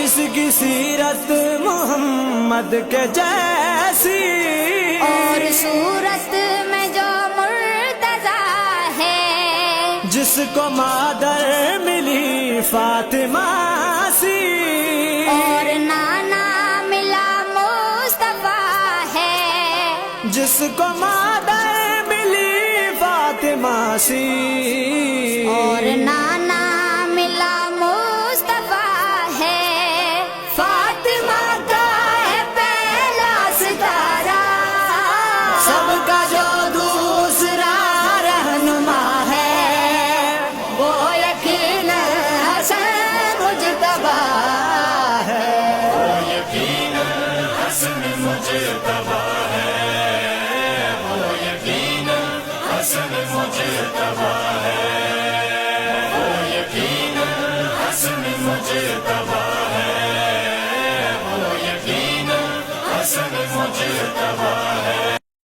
جس کی سیرت محمد کے جیسی، اور صورت میں جو مرتضی ہے، جس کو مادر ملی فاطمہ سی، اور نانا ملا مصطفیٰ ہے، جس کو مادر ملی فاطمہ سی، اور نانا ملا مصطفیٰ ہے، فاطمہ کا ہے پہلا ستارہ، سب کا جو دوسرا رہنما ہے، وہ یقینا حسن مجتبی ہے، وہ یقینا حسن مجتبی ہے، وہ یقینا حسن مجتبی ہے، وہ یقینا حسن مجتبی ہے، وہ یقینا حسن مجتبی